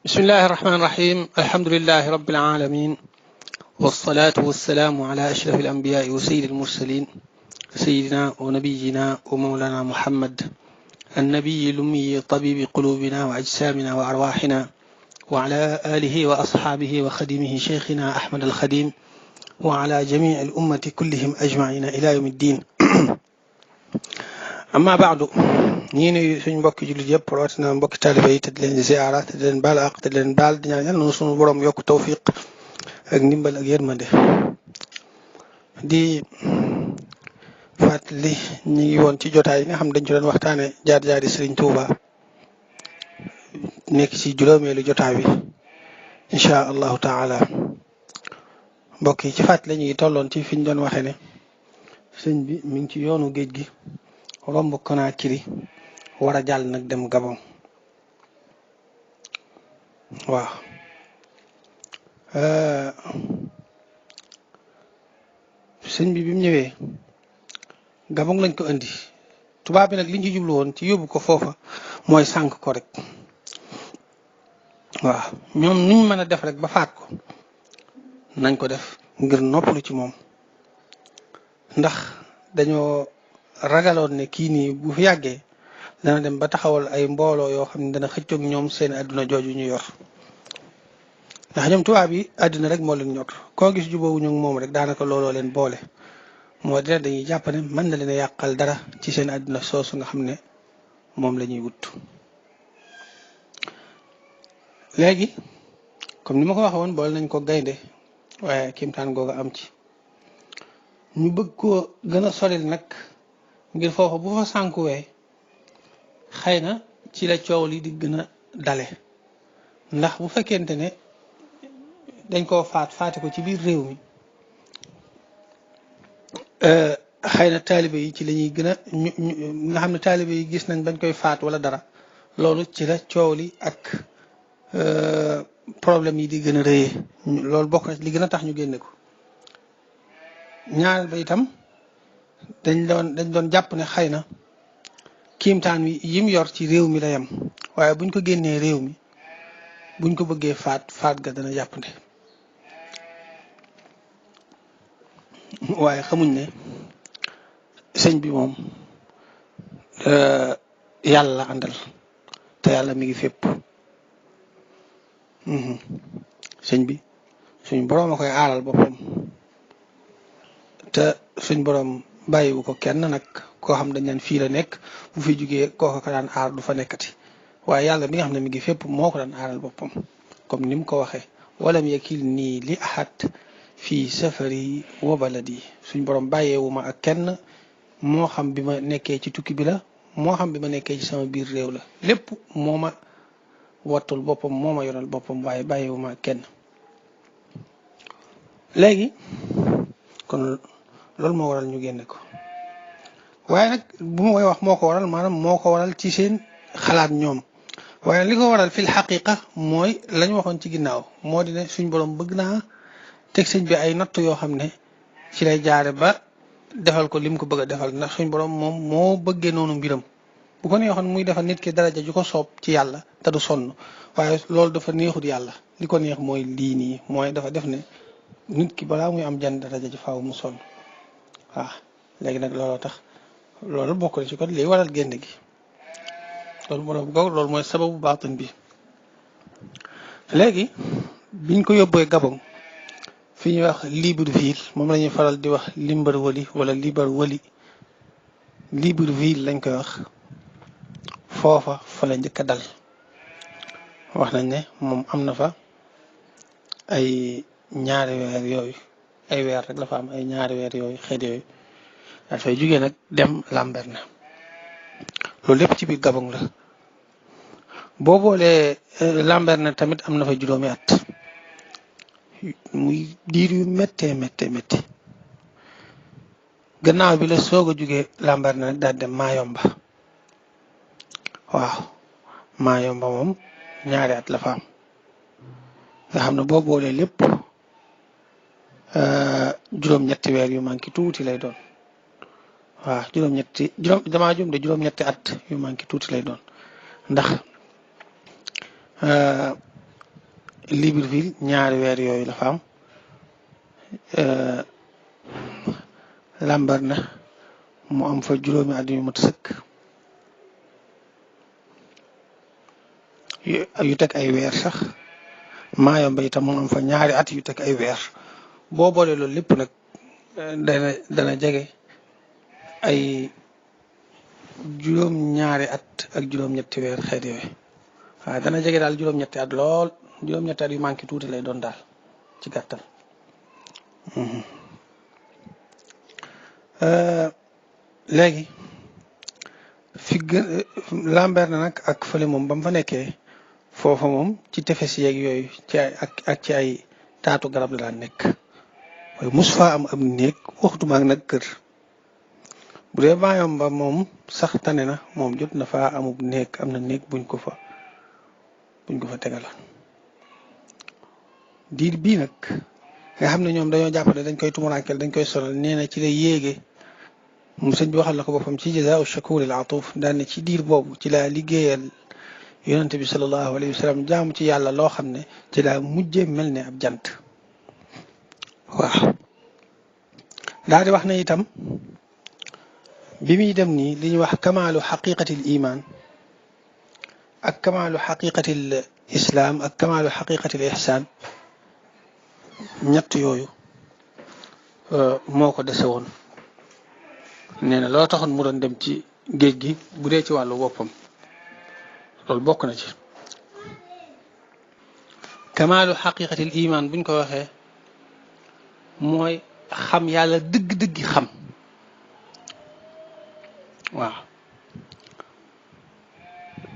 بسم الله الرحمن الرحيم الحمد لله رب العالمين والصلاة والسلام على أشرف الأنبياء وسيد المرسلين سيدنا ونبينا ومولانا محمد النبي الأمي طبيب قلوبنا وأجسامنا وأرواحنا وعلى آله وأصحابه وخدمه شيخنا أحمد الخديم وعلى جميع الأمة كلهم أجمعين إلى يوم الدين أما بعد ñii nuyu suñ mbokki jullit yëpp rawatina mbokki taalibe yi te di leen ziara te di leen baal àq te di leen baal di ñaan yàlla na suñu borom yokk tawfiq ak ndimbal ak yërmande di fàttali ñi ngi woon ci jotaay yi nga xam dañ ci doon waxtaane jaar-jaari Sëriñ Tuuba nekk ci juróomeelu jotaay bi incha allahu taala mbokk yi ci fàttali ñu ngi tolloon ci fi ñu doon waxee ne sëñ bi mi ngi ci yoonu géej gi romb Conakry war a jàll nag dem Gabon waaw sëñ bi mu ñëwee Gabon lañ ko indi tubaab bi nag liñ ci jublu woon ci yóbbu ko foofa mooy sànk ko rek waaw ñoom nuñ mën a def rek ba faat ko nañ ko def ngir noppalu ci moom ndax dañoo ragaloon ne kii nii bu fi yàggee dana dem ba taxawal ay mbooloo yoo xam ne dana xëccoog ñoom seen àdduna jooju ñu yor ndax ñoom tubaab yi àdduna rek moo leen ñor koo gis jubóowuñu moom rek daanaka looloo leen boole moo dina dañuy jàpp ne mën na leen a yàqal dara ci seen àdduna soosu nga xam ne moom la ñuy wut. léegi comme ni ma ko waxee woon boole nañ ko gaynde waaye kéemtaan googu am ci ñu bëgg koo gën a solil nag ngir foofu bu fa sànkuwee xëy na ci la coow li di gën a dale ndax bu fekkente ne dañ koo faate ko ci biir réew mi xëy na taalibe yi ci la ñuy gën a nga xam ne taalibe yi gis nañ bañ koy faat wala dara loolu ci la coow li ak problème yi di gën a rëyee loolu bokk na li gën a tax ñu génne ko ñaareel ba itam dañ doon jàpp ne xëy na kiimtaan wi yim yor ci réew mi la yem waaye buñ ko génnee réew mi buñ ko bëggee faat ga dana jàppande waaye xamuñ ne sëñ bi moom yàlla la àndal te yàlla mi ngi fépp sëñ bi suñ boroom a koy aaral boppam te suñ boroom bàyyiwu ko kenn nag koo xam dañ naan fii la nekk bu fi jugee kooku ko daan aar du fa nekkati waaye yàlla mi nga xam ne mi ngi fépp moo ko daan aaral boppam comme ni mu ko waxee walam yakil nii li ahad fii safari wa baladi suñ borom bàyyeewu ma ak kenn moo xam bi ma nekkee ci tukki bi la moo xam bi ma nekkee ci sama biir réew la lépp moo ma wattul boppam moo ma yoral boppam waaye bàyyeewu ma ak kenn léegi kon loolu moo waral ñu génne ko waaye nag bu ma koy wax moo ko waral maanaam moo ko waral ci seen xalaat ñoom waaye li ko waral fil xaqiqa mooy lañ waxoon ci ginnaaw moo di ne suñ borom bëgg naa teg sëñ bi ay natt yoo xam ne ci lay jaare ba defal ko lim ko bëgg a defal ndax suñ borom moom moo bëggee noonu mbiram bu ko neexoon muy defal nit ki daraja ju ko soob ci yàlla te du sonn waaye loolu dafa neexut yàlla li ko neex mooy lii nii mooy dafa def ne nit ki balaa muy am jan daraja ji faaw mu sonn waaw léegi nag looloo tax loolu bokk na ci kon lii waral génn gi loolu mooy sababu baatin bi léegi biñ ko yóbbee Gabon fi ñuy wax Libreville moom la ñuy faral di wax Limberwoli wala Liberwoli Libreville lañ koy wax foofa fa la njëkk a dal wax nañ ne moom am na fa ay ñaari weer yooyu ay weer rek la fa am ay ñaari weer yooyu xeet yooyu dafay jugee nag dem Lambaréné loolu lépp ci biir Gabon la boo boolee Lambaréné tamit am na fa juróomi at muy diir yu méttee gannaaw bi la soog a jugee Lambaréné nag daal dem Mayomba waaw Mayomba moom ñaari at la fa am nga xam ne boo boolee lépp juróom-ñetti weer yu manqué tuuti lay doon waaw juróom-ñetti at yu manqué tuuti lay doon ndax Libreville ñaari weer yooyu la fa am Lambaréné mu am fa juróomi at yu mat sëkk yu teg ay weer sax Mayumba itam mu am fa ñaari at yu teg ay weer boo boole loolu lépp nag dana jege ay juróom-ñaari at ak juróom-ñetti weer xeet yooyu waaw dana jege daal juróom-ñetti at lool juróom-ñetti at yu manqué tuuti lay doon daal ci gàttal. léegi fi Lambaréné nag ak fële moom ba mu fa nekkee foofa moom ci tefes yeeg yooyu ci ak ci ay taatu garab la daan nekk waaye mos faa am ab néeg waxtuma ak nag kër bu dee Mayumba moom sax tane na moom jot na faa amub néeg am na néeg buñ ko fa tegaloon diir bii nag nga xam ne ñoom dañoo jàpp ne dañ koy tumuraankel dañ koy sonal nee na ci lay yéege moom sëñ bi waxal na ko boppam ci jazaa'u shakuur al atuuf daan ne ci diir boobu ci laa liggéeyal yonente bi sallallahu alayhi wa sallam jaamu ci yàlla loo xam ne ci laa mujjee mel ne ab jant waaw daal di wax ne itam bi muy dem nii li ñuy wax kamaalu xaqiqatil iman ak kamaalu xaqiqatil islaam ak kamaalu xaqiqatil ihsaan ñett yooyu moo ko dese woon nee na loo taxoon mu doon dem ci géej gi bu dee ci wàllu boppam loolu bokk na ci kamaalu xaqiqatil iman buñ ko waxee mooy xam yàlla dëgg-dëggi xam waaw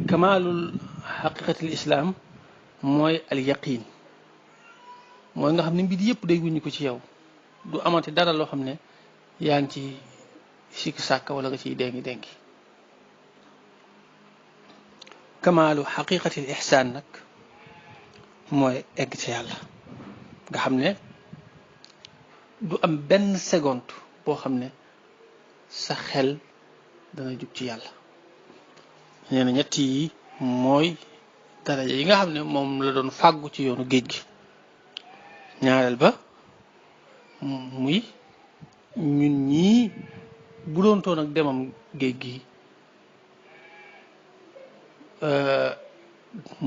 kamaalul xaqiqatil islaam mooy al yaqin mooy nga xam ne mbir yëpp day wuññi ko ci yow du amati dara loo xam ne yaa ngi ci sikki sàkka wala nga ciy déngi kamaalu xaqiqatil ihsaan nag mooy egg ci yàlla nga xam ne du am benn seconde boo xam ne sa xel dana jug ci yàlla nee na ñett yi mooy daraja yi nga xam ne moom la doon fàggu ci yoonu géej gi ñaareel ba muy ñun ñii bu doon toon ak demam géej gi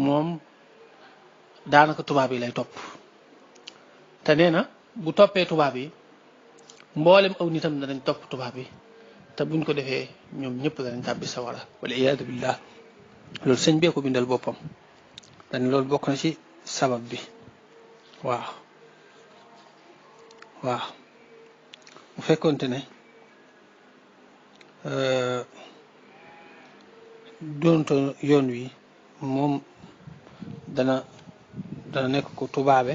moom daanaka tubaab yi lay topp te nee na bu toppee tubaab yi mboolem aw nitam danañ topp tubaab yi te buñ ko defee ñoom ñëpp danañ tàbbi sawara wala iyaadu billah loolu sëñ bee ko bindal boppam dañ loolu bokk na ci sabab bi waaw bu fekkonte ne doonto yoon wi moom dana nekk ko tubaabe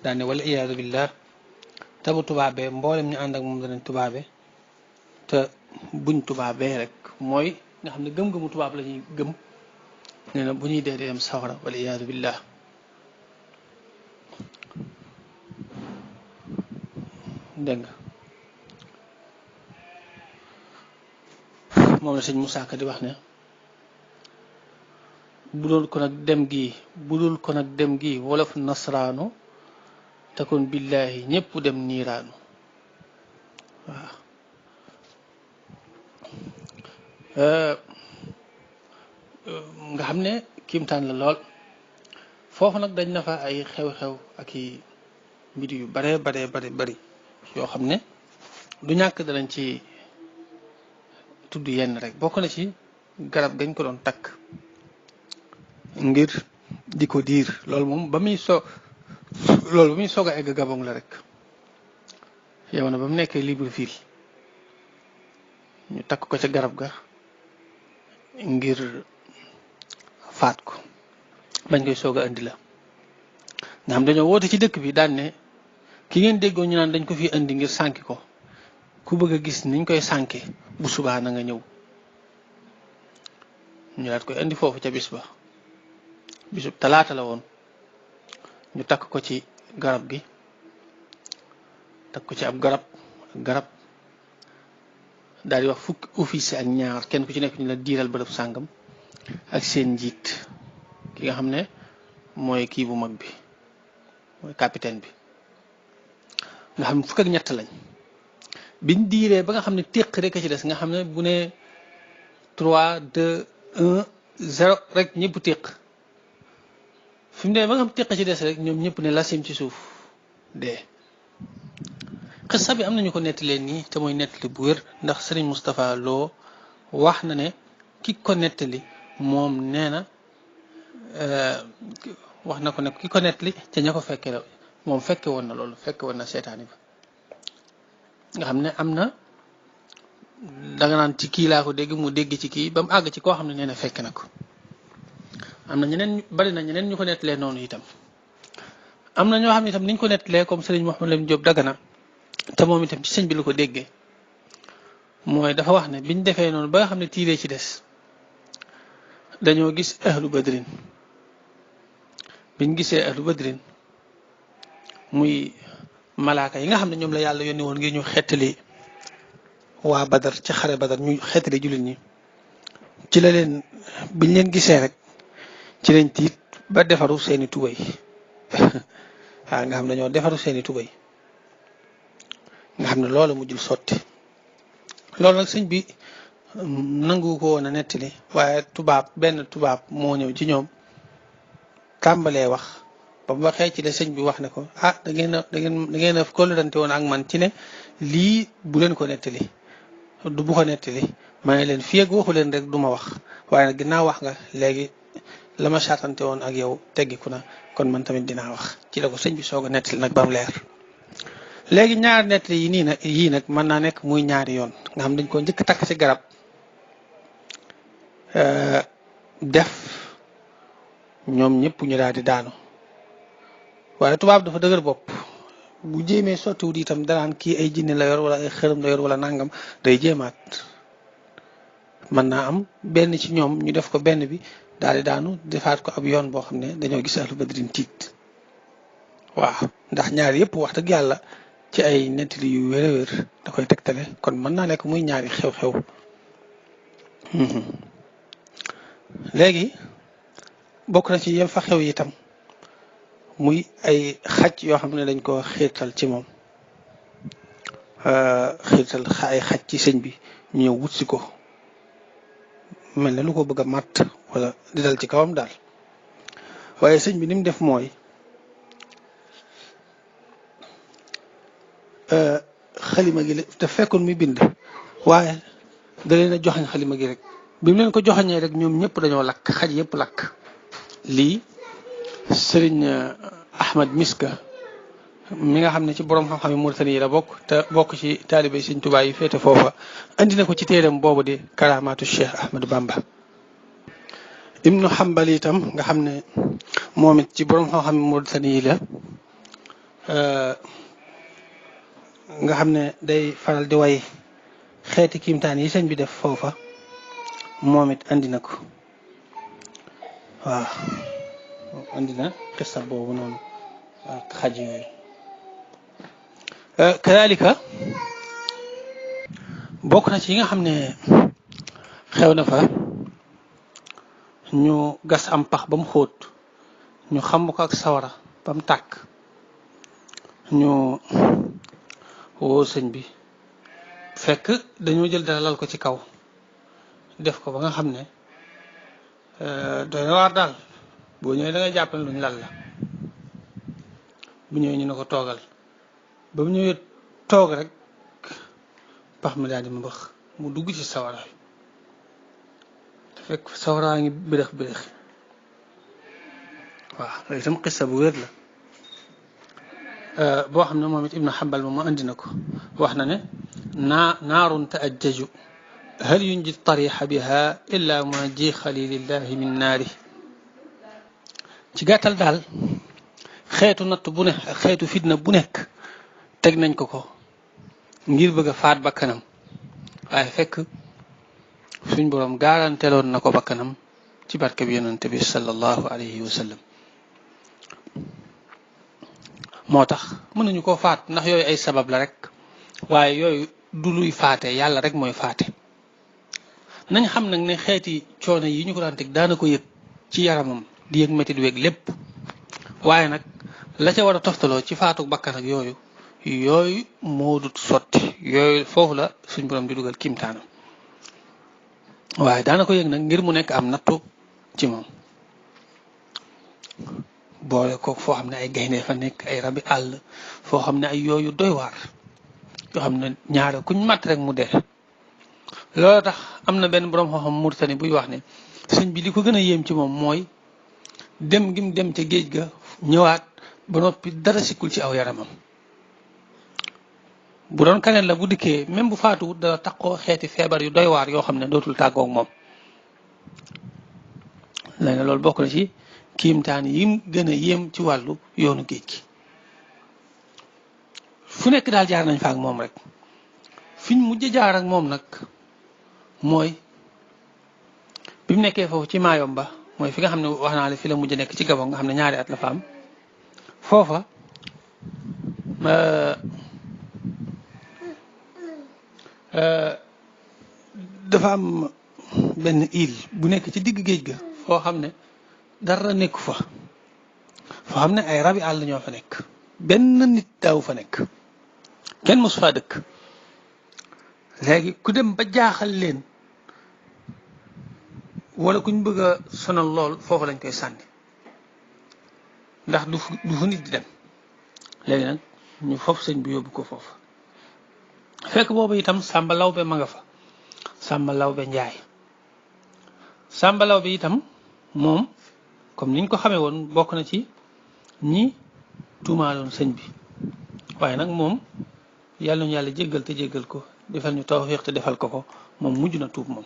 daane wala iyaadu billah te bu tubaabee mboolem ñu ànd ak moom danañ tubaabe te buñ tubaabee rek mooy nga xam ne gëm-gëmu tubaab la ñuy gëm nee na bu ñuy dee di dem sawara wala iyaadu billah dégg nga moom la sëñ Moussa Ka di wax ne budul ko nag dem gi wolof nasraanu te kon billahi ñëpp dem niiraanu waaw nga xam ne kiimtaan la lool foofu nag dañ na fa ay xew-xew ak i mbir yu bare bari yoo xam ne du ñàkk danañ ci tudd yenn rek bokk na ci garab gañ ko doon takk ngir di ko diir loolu moom ba muy soog a egg Gabon la rek yow na ba mu nekkee Libreville ñu takk ko ca garab ga ngir faat ko bañ koy soog a indi la nga xam dañoo woote ci dëkk bi daan ne ki ngeen déggoo ñu naan dañ ko fi indi ngir sànki ko ku bëgg a gis niñ koy sànke bu subaa na nga ñëw ñu daat koy indi foofu ca bisub talaata la woon ñu takk ko ci garab gi takk ko ci ab garab daal di wax fukki officier ak ñaar kenn ku ci nekk ñu la diiral bërëb sàngam ak seen njiit ki nga xam ne mooy kii bu mag bi mooy capitaine bi nga xam ne fukk ak ñett lañ biñ diiree ba nga xam ne téq rek a ci des nga xam ne bu ne 3 2 1 0 rek ñëpp téq fi mu ne ba nga xam téq ci des rek ñoom ñëpp ne lasim ci suuf dee xissa bi am nañu ko nettalee nii te mooy nettali bu wér ndax Serigne Moustapha Lo wax na ne ki ko nettali moom nee na wax na ko ne ki ko nettali te ña ko fekkee la moom fekke woon na loolu fekke woon na seetaani ba nga xam ne am na danga naan ci kii laa ko dégg mu dégg ci kii ba mu àgg ci koo xam ne nee na fekke na ko am na ñeneen bari na ñeneen ñu ko nettalee noonu itam am na ñoo xam ne itam niñ ko nettalee comme Serigne Mouhamed Lamine Diop Dagana te moom itam ci sëñ bi la ko déggee mooy dafa wax ne biñ defee noonu ba nga xam ne tiiree ci des dañoo gis ahlu badrin biñ gisee ahlu badrin muy malaaka yi nga xam ne ñoom la yàlla yónni woon ngir ñu xettali waa badar ci xare badar ñu xettali jullit ñi ci la leen biñ leen gisee rek ci lañ tiit ba defaru seeni tubay waaw nga xam ne dañoo defaru seeni tubay nga xam ne loolu mujjul sotti loolu nag sëñ bi nangu ko woon a nettali waaye benn tubaab moo ñëw ci ñoom tàmbalee wax ba mu waxee ci la sëñ bi wax ne ko da ngeen a kóllërante woon ak man ci ne lii bu leen ko nettali bu ko nettali ma ne leen fii ak waxu leen rek du ma wax waaye nag ginnaaw wax nga léegi la ma saatante woon ak yow teggiku na kon man tamit dinaa wax ci la ko sëñ bi soog a nettali nag ba mu leer léegi ñaar nettali yii nag mën naa nekk muy ñaari yoon nga xam dañ ko njëkk takk ci garab def ñoom ñëpp ñu daal di daanu waaye tubaab dafa dëgër bopp bu jéemee sottiwut itam danaan kii ay jinne la yor wala ay xërëm la yor wala nangam day jéemaat mën naa am benn ci ñoom ñu def ko benn bi daal di daanu defaat ko ab yoon boo xam ne dañoo gis ahlu badrin tiit waaw ndax ñaar yëpp wax dëgg yàlla ci ay nettali yu wér a wér da koy tegtale kon mën naa nekk muy ñaari xew-xew léegi bokk na ci yem fa xew yi itam muy ay xaj yoo xam ne dañ ko xiirtal ci moom xiirtal ay xaj ci sëñ bi ñu ñëw wut si ko mel ne lu ko bëgg a màtt wala di dal ci kawam daal waaye sëñ bi ni mu def mooy xalima gi la te fekkoon muy bind waaye da leen a joxañ xalima gi rek bi mu leen ko joxañee rek ñoom ñëpp dañoo lakk xaj yëpp lakk lii sëriñ Ahmad Miska mi nga xam ne ci borom xam-xam yi Mauritanie yi la bokk te bokk ci taalibe sëñ Tuubaa yi féete foofa andi na ko ci téeram boobu di Karaamaatu Cheikh Ahmadou Bamba Ibnu Hanbal itam nga xam ne moom it ci borom xam-xam yi Mauritanie yi la nga xam ne day faral di way xeeti kiimtaan yi sëñ bi def foofa moom it andi na ko waaw andi na xissa boobu noonu ak xaj yooyu kadalika bokk na ci yi nga xam ne xew na fa ñu gas am pax ba mu xóot ñu xam ko ak sawara ba mu tàkk ñu woo sëñ bi fekk dañoo jël dara lal ko ci kaw def ko ba nga xam ne doy na waar daal boo ñëwee da nga jàpp ne luñ lal la bu ñëwee ñu ne ko toogal ba mu ñëwee toog rek pax mi daal di mbëx mu dugg ci sawara te fekk sawaraa ngi bërëx bërëx waaw loolu itam xissa bu wér la boo xam ne moom it Ibnu Hanbal moom andi na ko wax na ne naarun taajjaju hal yunji tarixa biha illa ma ji xalilillahi min naari ci gàttal daal xeetu natt bu ne ak xeetu fitna bu nekk teg nañ ko ko ngir bëgg a faat bakkanam waaye fekk suñ boroom gaaranteeloon na ko bakkanam ci barke bi yonente bi sallallahu alayhi wa sallam moo tax mënuñu koo faat ndax yooyu ay sabab la rek waaye yooyu du luy faate yàlla rek mooy faate nañ xam nag ne xeeti coono yi ñu ko daan teg daana ko yëg ci yaramam di yëg métit weeg lépp waaye nag la ca war a toftaloo ci faatu bakkan ak yooyu moo dut sotti yooyu foofu la suñ borom di dugal kimtaanam waaye daana ko yëg nag ngir mu nekk am nattu ci moom boole ko foo xam ne ay gaynde fa nekk ay rabi àll foo xam ne ay yooyu doy waar yoo xam ne ñaare kuñ mat rek mu dee loolu tax am na benn borom xam-xam Mauritanie buy wax ne sëñ bi li ko gën a yéem ci moom mooy dem gi mu dem ca géej ga ñëwaat ba noppi dara sikkul ci aw yaramam bu doon kaneen la bu dikkee même bu faatuwut dana takkoo xeeti feebar yu doy waar yoo xam ne dootul tàggoog moom léegi nag loolu bokk na ci kiimtaan yim gën a yéem ci wàllu yoonu géej gi fu nekk daal jaar nañ fa ak moom rek fiñ mujj jaar ak moom nag mooy bi mu nekkee foofu ci Mayomba mooy fi nga xam ne wax naa la fi la mujj nekk ci Gabon nga xam ne 2 at la fa am foofa dafa am benn île bu nekk ci digg géej ga foo xam ne dara nekku fa foo xam ne ay rabi àll ñoo fa nekk benn nit daaw fa nekk kenn mosu faa dëkk léegi ku dem ba jaaxal leen wala kuñ bëgg a sonal lool foofu lañ koy sànni ndax du fu nit di dem léegi nag ñu foofu sëñ bi yóbbu ko foofu fekk boobu itam Samba Lawbe ma nga fa Samba Lawbe Njaay Samba Lawbe itam moom comme niñ ko xamee woon bokk na ci ñi tuumaaloon sëñ bi waaye nag moom yàlla ñu yàlla jéggal te jéggal ko defal ñu tawfiq te defal ko moom mujj na tuub moom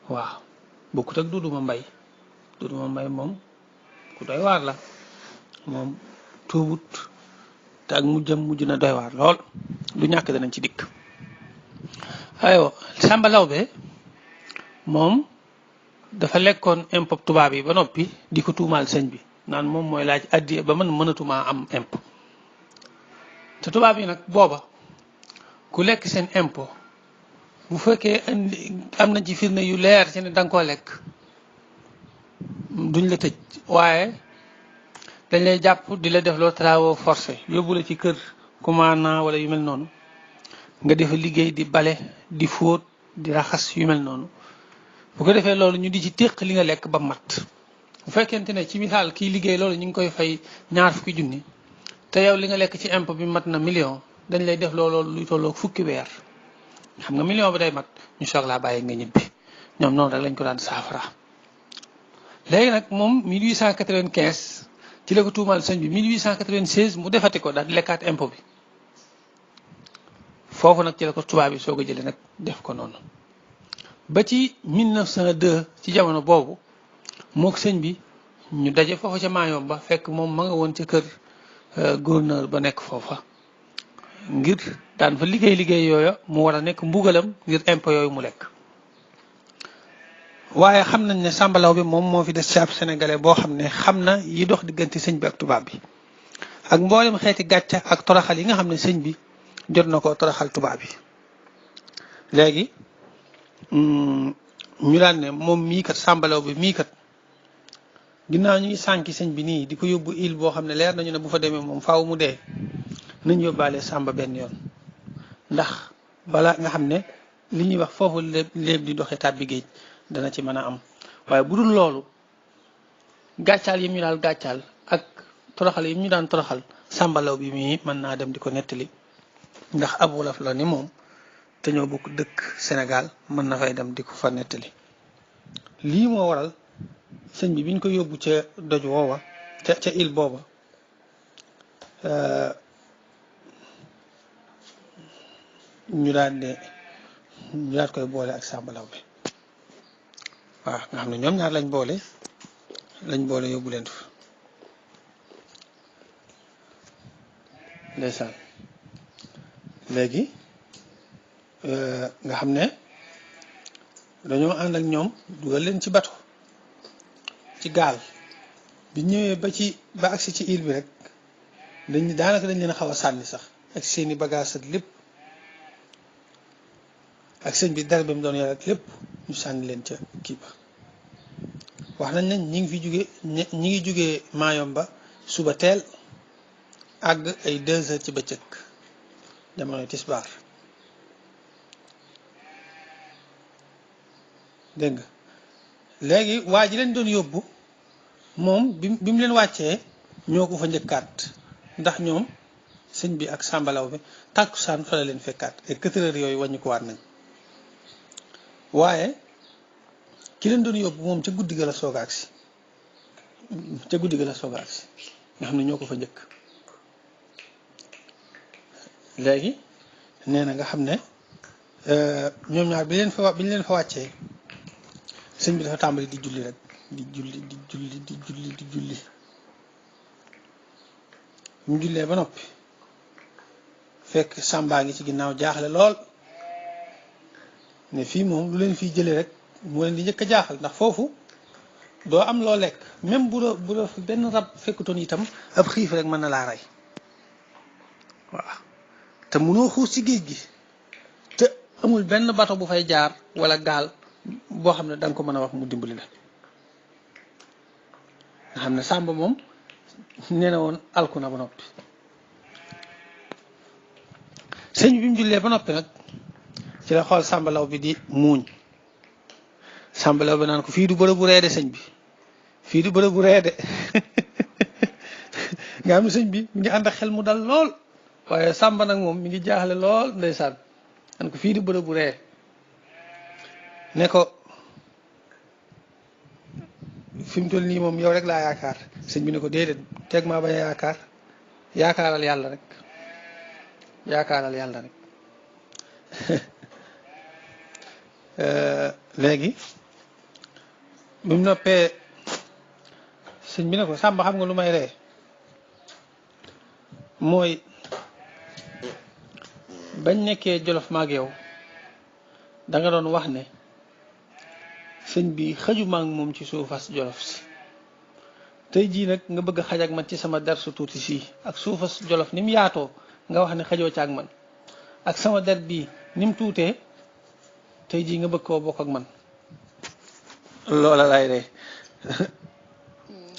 waaw bokkut ak Duudu Mbay moom ku doy waar la moom tuubut te ak mujj na doy waar lool du ñàkk danañ ci dikk aywa Samba Lawbe moom dafa lekkoon impôt tubaab yi ba noppi di ko tuumaal sëñ bi naan moom mooy laaj addiya ba man mënatumaa am impôt te tubaab yi nag booba ku lekk seen impôt bu fekkee am na ci firnde yu leer ci ne danga koo lekk duñ la tëj waaye dañ lay jàpp di la def loo travaux forcés yóbbu la ci kër commandant wala yu mel noonu nga defa liggéey di bale di fóot di raxas yu mel noonu bu ko defee loolu ñu di ci téq li nga lekk ba mat bu fekkente ne ci misaal kiy liggéey loolu ñu ngi koy fay 20 junni te yow li nga lekk ci impôt bi mat na million dañ lay def loolu luy tolloo fukki weer xam nga million bi day mat ñu soog laa bàyyi nga ñibbi ñoom noonu rek lañ ko daan saafara léegi nag moom 1895 ci la ko tuumaal sëñ bi 1896 mu defati ko daal di lekkaat impôt bi foofu nag ci la ko tubaab bi soog a jëlee nag def ko noonu ba ci 1902 ci jamono boobu mook sëñ bi ñu daje foofa ca Mayomba fekk moom ma nga woon ca kër gouverneur ba nekk foofa ngir daan fa liggéey yooya mu war a nekk mbugalam ngir impôt yooyu mu lekk waaye xam nañ ne Samba Lawbe moom moo fi des ci ab sénégalais boo xam ne xam na yi dox diggante sëñ bi ak tubaab bi ak mboolem xeeti gàcca ak toroxal yi nga xam ne sëñ bi jot na ko toroxal tubaab bi léegi ñu daan ne moom mii kat Samba Lawbe mii kat ginnaaw ñu ngi sànki sëñ bi nii di ko yóbbu île boo xam ne leer nañu ne bu fa demee moom faaw mu dee nañ yóbbaale Samba benn yoon ndax balaa nga xam ne li ñuy wax foofu léeb di doxee tàbbi géej dana ci mën a am waaye bu dul loolu gàccaal yi ñu daal gàccaal ak toroxal yi ñu daan toroxal Samba Lawbe mii mën naa dem di ko nettali ndax ab wolof la ni moom te ñoo bokk dëkk Sénégal mën na fay dem di ko fa nettali lii moo waral sëñ bi biñ ko yóbbu ca doj woowa ca île booba ñu daal koy boole ak Samba Lawbe waaw nga xam ne ñoom ñaar lañ boole yóbbu leen fa ndeysaan léegi nga xam ne dañoo ànd ak ñoom dugal leen ci bato ci gaal bi ñëwee ba agsi ci île bi rek daanaka dañ leen xaw a sànni sax ak seeni bagage ak lépp ak sëñ bi dara bi mu doon yor ak lépp ñu sànni leen ca kii ba wax nañ ne ñi ngi fi jóge ñi ngi jógee Mayomba suba teel àgg ay 2 heures ci bëccëg jamono tisbaar dégg nga léegi waa ji leen doon yóbbu moom bi mu leen wàccee ñoo ko fa njëkkaat ndax ñoom sëñ bi ak sàmbalaw bi tàkkusaan fa la leen fekkaat et 4 heures yooyu wàññi ko waat nañ waaye ki leen doon yóbbu moom ca guddi ga la soog a agsi ca guddi ga la soog a agsi nga xam ne ñoo ko fa njëkk léegi nee na nga xam ne ñoom ñaar bi ñu leen fa wàccee sëñ bi dafa tàmbali di julli rek di julli mu jullee ba noppi fekk sàmbaa ngi ci ginnaaw jaaxle lool ne fii moom lu leen fiy jëlee rek moo leen di njëkk a jaaxal ndax foofu doo am loo lekk même bu la benn rab fekkutoon itam ab xiif rek mën na laa rey waaw te mënoo xuus ci géej gi te amul benn bato bu fay jaar wala gaal boo xam ne da nga ko mën a wax mu dimbali la nga xam ne sàmba moom nee na woon alku na ba noppi sëñ bi mu jullee ba noppi nag ci la xool sàmbalaw bi di muuñ sàmbalaw bi naan ko fii du bërëb bu reede sëñ bi fii du bërëb bu reede nga xam ne sëñ bi mi ngi ànd ak xel mu dal lool waaye sàmba nag moom mi ngi jaaxle lool ndeysaan naan ko fii du bërëb bu ree ne ko fi mu toll nii moom yow rek laa yaakaar sëñ bi ne ko déedéet teg maa bañ a yaakaaral yàlla rek léegi bi mu noppee sëñ bi ne ko sàmba xam nga lu may ree mooy bañ nekkee Jolof maag yow da nga doon wax ne sëñ bi xëjuma ak moom ci suufas Jolof si tey jii nag nga bëgg a xaj ak man ci sama der su tuuti sii ak suufas Jolof ni mu yaatoo nga wax ne xajoo ci ak man ak sama der bii ni mu tuutee tey jii nga bëgg koo bokk ak man loola lay ree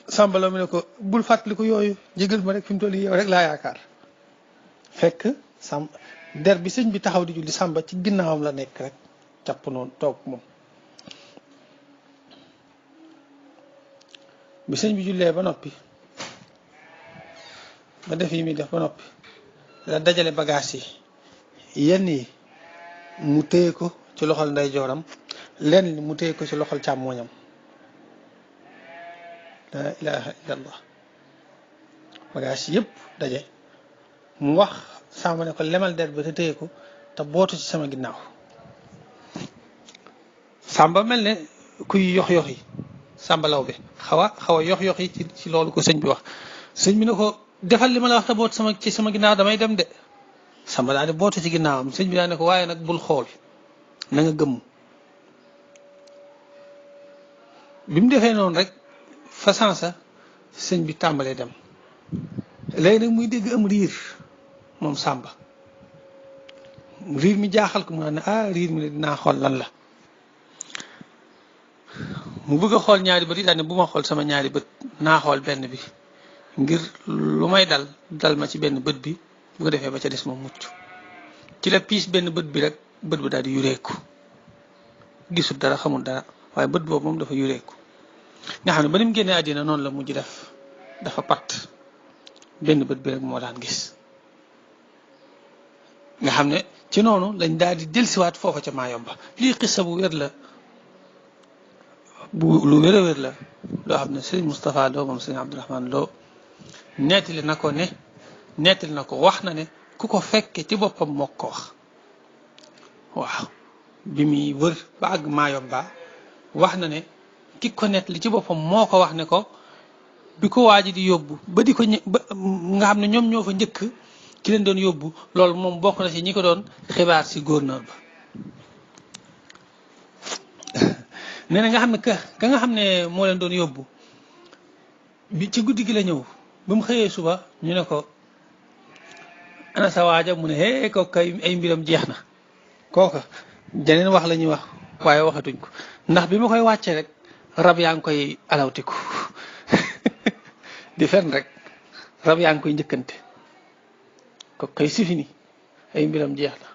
sàmbala mu ne ko bul fàttaliku yooyu jégal ma rek fi mu toll yow rek laa yaakaar fekk der bi sëñ bi taxaw di julli sàmba ci ginnaawam la nekk rek jàpp noonu toog moom bi sëñ bi jullee ba noppi ba def yi muy def ba noppi la dajale bagage yi yenn yi mu téye ko ci loxol ndeyjooram lenn li mu téye ko ci loxol càmmooñam la ilaha illallah bagage yëpp daje mu wax sàmba ne ko lemal der ba te téye ko te bootu ci sama ginnaaw sàmba mel ne kuy yox yi sàmba law bi xaw a yox yi ci loolu ko sëñ bi wax sëñ bi ne ko defal li ma la wax te boot ci sama ginnaaw damay dem de sàmba daal di bootu ci ginnaawam sëñ bi daal ne ko waaye nag bul xool na nga gëmm bi mu defee noonu rek fa sansa sëñ bi tàmbalee dem léegi nag muy dégg am riir moom sàmba riir mi jaaxal ko mu naan ne riir mi ne dinaa xool lan la mu bëgg a xool ñaari bët yi daal ne bu ma xool sama ñaari bët naa xool benn bi ngir lu may dal ma ci benn bët bi bu ko defee ba ca des moom mucc ci la piis benn bët bi rek bët bi daal di yureeku gisul dara xamul dara waaye bët boobu moom dafa yureeku nga xam ne ba ni mu génnee àddina noonu la mujj def dafa patt benn bët bi rek moo daan gis nga xam ne ci noonu lañ daal di delsiwaat foofa ca Mayomba lii xissa bu wér la bu lu wér a wér la loo xam ne sëñ Moustapha Lo moom sëñ Abdourahmane Lo nettali na ko wax na ne ku ko fekke ci boppam moo ko wax waaw bi muy wër ba àgg Mayomba wax na ne ki ko nettali ci boppam moo ko wax ne ko bi ko waa ji di yóbbu ba di ko nga xam ne ñoom ñoo fa njëkk ki leen doon yóbbu loolu moom bokk na ci ñi ko doon xibaar si gouverneur ba nee na nga xam ne ka nga xam ne moo leen doon yóbbu bi ci guddi gi la ñëw ba mu xëyee suba ñu ne ko ana sa waaja mu ne kooku ay mbiram jeex na kooka jeneen wax la ñuy wax waaye waxatuñ ko ndax bi ma koy wàccee rek rab yaa ngi koy alawtiku di fen rek rab yaa ngi koy njëkkante ko kay sifini ay mbiram jeex na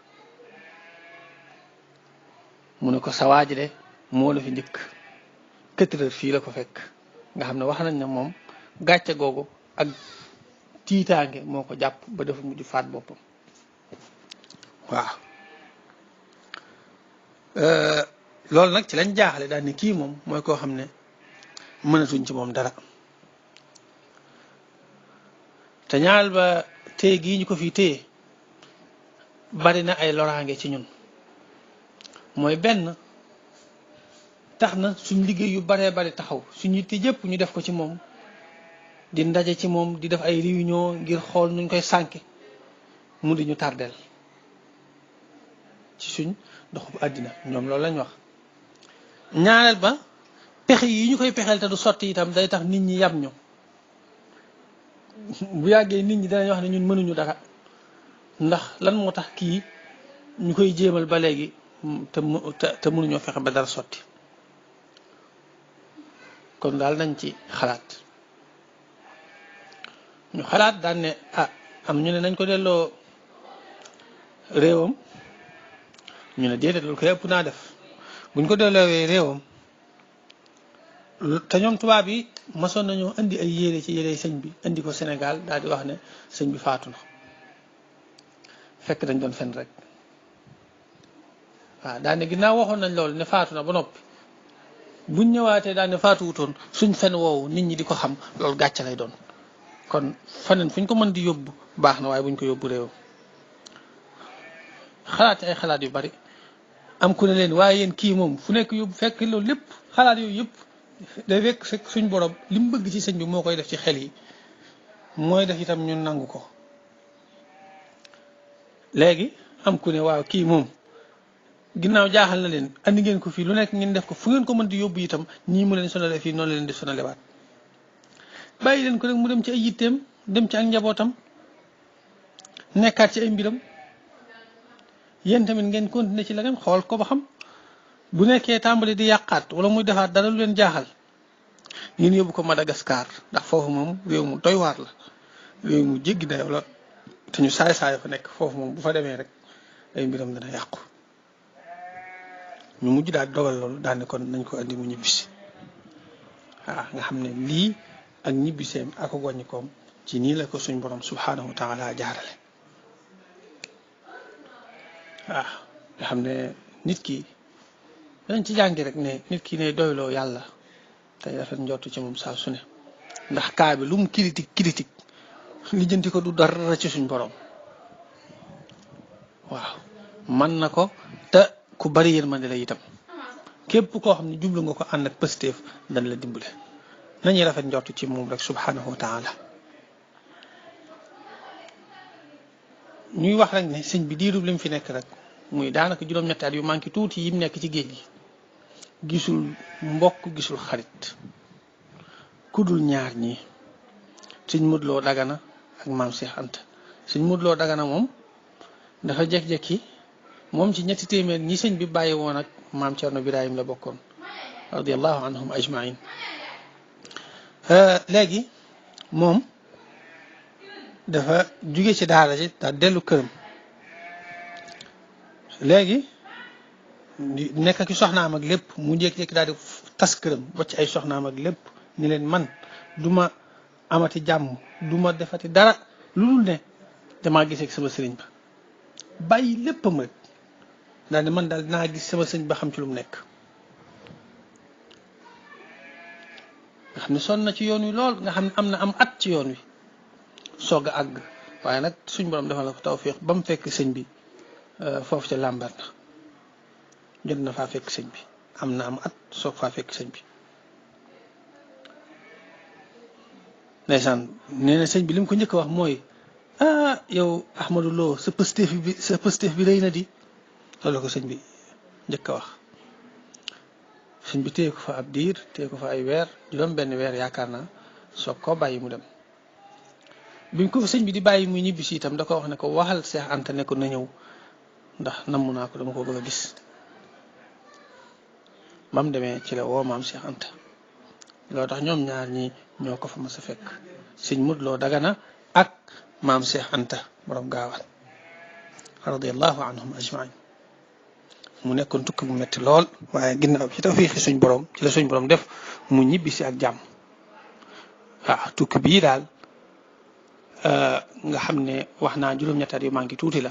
mu ne ko sa waaji de moo la fi njëkk 4 heures fii la ko fekk nga xam ne wax nañ ne moom gàcce googu ak tiitaange moo ko jàpp ba dafa mujj faat boppam waaw loolu nag ci lañ jaaxale daal ne kii moom mooy koo xam ne mënatuñ ci moom dara te ñaal ba téye gii ñu ko fii téye bari na ay loraange ci ñun mooy benn tax na suñ liggéey yu baree bari taxaw suñ yitte yëpp ñu def ko ci moom di ndaje ci moom di def ay réunion ngir xool nuñ koy sànke mu di ñu tardeel ci suñ doxu àddina ñoom loolu lañ wax ñaareel ba pexe yi ñu koy pexeel te du sotti itam day tax nit ñi yab ñu bu yàggee nit ñi danañ wax ne ñun mënuñu dara ndax lan moo tax kii ñu koy jéemal ba léegi te mënuñoo fexe ba dara sotti kon daal nañ ci xalaat ñu xalaat daan ne am ñu ne nañ ko delloo réewam ñu ne déedéet loolu koy ëpp naa def buñ ko delloowee réewam te ñoom tubaab yi masoon nañoo indi ay yére ci yére sëñ bi indi ko Sénégal daal di wax ne sëñ bi faatu na fekk dañ doon fen rek waaw daane ginnaaw waxoon nañ loolu ne faatu na ba noppi buñ ñëwaatee daane faatu wutoon suñ fen woowu nit ñi di ko xam loolu gàcce lay doon kon faneen fuñ ko mën di yóbbu baax na waaye buñ ko yóbbu réewam xalaat ay xalaat yu bari am ku ne leen waaye yéen kii moom fu nekk yóbbu fekk loolu lépp xalaat yooyu yëpp day fekk suñ borom li mu bëgg ci sëñ bi moo koy def ci xel yi mooy def itam ñun nangu ko léegi am ku ne waaw kii moom ginnaaw jaaxal na leen andi ngeen ko fii lu nekk ngeen def ko fu ngeen ko mën di yóbbu itam ñii mu leen sonale fii noonu leen di sonalewaat bàyyi leen ko rek mu dem ci ay yitteem dem ci ak njabootam nekkaat ci ay mbiram yéen tamit ngeen continuer ci la ngeen xool ko ba xam bu nekkee tàmbali di yàqaat wala muy defaat dara lu leen jaaxal ngeen yóbbu ko Madagascar ndax foofu moom réew mu doy waar la réew mu jéggi dayoo la te ñu saay-saay fa nekk foofu moom bu fa demee rek ay mbiram dana yàqu ñu mujj daal dogal loolu daal ne kon nañ ko andi mu ñibbisi waaw nga xam ne lii ak ñibbiseem ak wàññikoom ci nii la ko suñ borom subhanahu wa taala jaarale waaw nga xam ne nit ki dañ ci jàngi rek ne nit ki ne doyloo yàlla tey rafet njortu ci moom saa su ne ndax kaa bi lu mu critique lijjanti ko du dara ci suñ borom waaw man na ko te ku bari yërmande la itam képp koo xam ne jublu nga ko ànd ak pësteef dañ la dimbale nañuy rafet njortu ci moom rek subhanahu wa taala ñuy wax rek ne sëñ bi diirub li mu fi nekk rek muy daanaka juróom-ñetti at yu manqué tuuti yi mu nekk ci géej gi gisul mbokk gisul xarit kudul ñaar ñi sëñ Modou Lo Dagana ak maam Cheikh Anta sëñ Modou Lo Dagana moom dafa jekk-jekki moom ci ñetti téeméer ñi sëñ bi bàyyi woon ak maam Cerno Birahim la bokkoon radiallahu anhum ajmain léegi moom dafa jóge ci daara ji daal dellu këram léegi nekk ak soxnaam ak lépp mu jékki-jékki daal di tas këram ba ci ay soxnaam ak lépp ni leen man duma amati jàmm duma defati dara lu dul ne damaa gisee ak sama sëriñ ba bàyyi léppam rek daal ne man daal dinaa gis sama sëriñ ba xam ci lu mu nekk nga xam ne sonn na ci yoon wi lool nga xam ne am na am at ci yoon wi soog a àgg waaye nag suñ borom defal la ko tawfiq ba mu fekk sëñ bi foofu ca làmbar na jot na faa fekk sëñ bi am na am at soog faa fekk sëñ bi ndeysaan nee na sëñ bi li mu ko njëkk a wax mooy yow Ahmadou Lo sa pëstéef bi rëy na di loolu ko sëñ bi njëkk a wax sëñ bi téye ko fa ab diir téye ko fa ay weer juróom benn weer yaakaar naa soog koo bàyyi mu dem bi ko fa sëñ bi di bàyyi muy ñibbisi itam da ko wax ne ko waxal Cheikh Anta ne ko na ñëw ndax namm naa ko dama ko bëgg a gis ba mu demee ci la woo maam Cheikh Anta loo tax ñoom ñaar ñi ñoo ko fa mas a fekk sëñ Modou Lo Dagana ak maam Cheikh Anta borom gaawal radiyallahu anhum ajmain mu nekkoon tukki bu metti lool waaye ginnaaw ci tawfiixi suñ borom ci la suñ borom def mu ñibbisi ak jàmm waaw tukki bii daal nga xam ne wax naa juróom-ñetti at yu manqué tuuti la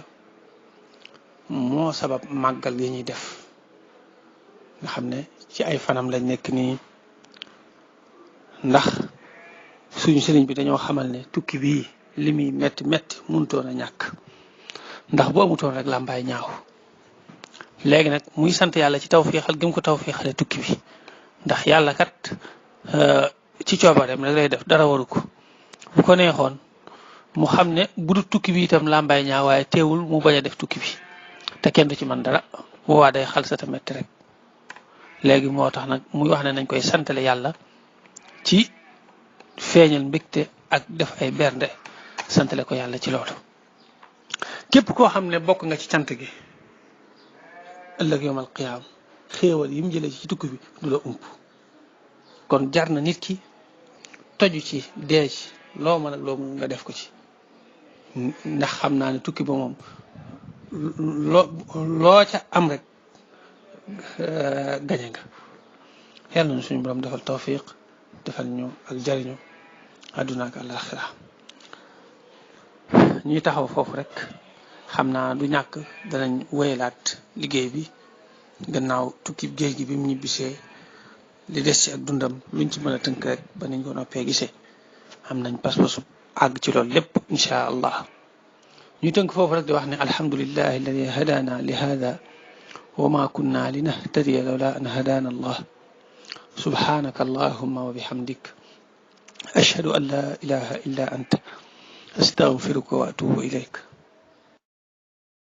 moo sabab màggal gi ñuy def nga xam ne ci ay fanam lañ nekk nii ndax suñu sëriñ bi dañoo xamal ne tukki bii li muy metti metti mënutoon a ñàkk ndax bu amutoon rek làmbaay ñaaw léegi nag muy sant yàlla ci tawféexal gi mu ko tawféexale tukki bi ndax yàlla kat ci coobareem rek lay def dara waru ko bu ko neexoon mu xam ne bu du tukki bi itam làmbaay ñaaw waaye teewul mu bañ a def tukki bi te kenn du ci man dara boobaa day xal sa ta metti rek léegi moo tax nag muy wax ne nañ koy santale yàlla ci feeñal mbégte ak def ay bernde santale ko yàlla ci loolu képp koo xam ne bokk nga ci cant gi ëllëg yawmal qiyaam xéewal yi mu jëlee ci tukki bi du la ump kon jar na nit ki toju ci dee ci loo mën ak loo mën nga def ko ci ndax xam naa ne tukki ba moom loo ca am rek gañe nga yàlla na suñu borom defal tawfiq defal ñu ak jariñu àdduna ak àllaaxira ñuy taxaw foofu rek xam naa du ñàkk danañ wéyalaat liggéey bi gannaaw tukki géej gi bi mu ñibbisee li des ci ak dundam luñ ci mën a tënk rek ba nañ ko noppee gisee am nañ pas-pasu àgg ci loolu lépp insha allah ñu tënk foofu rek di wax ne alhamdulillahi alladi hadana li hada wa ma kunna linahtadiya lawla an hadana allah subhanaka allahumma wa bihamdik ashhadu an la ilaha illa anta astaghfiruka wa atubu ilayk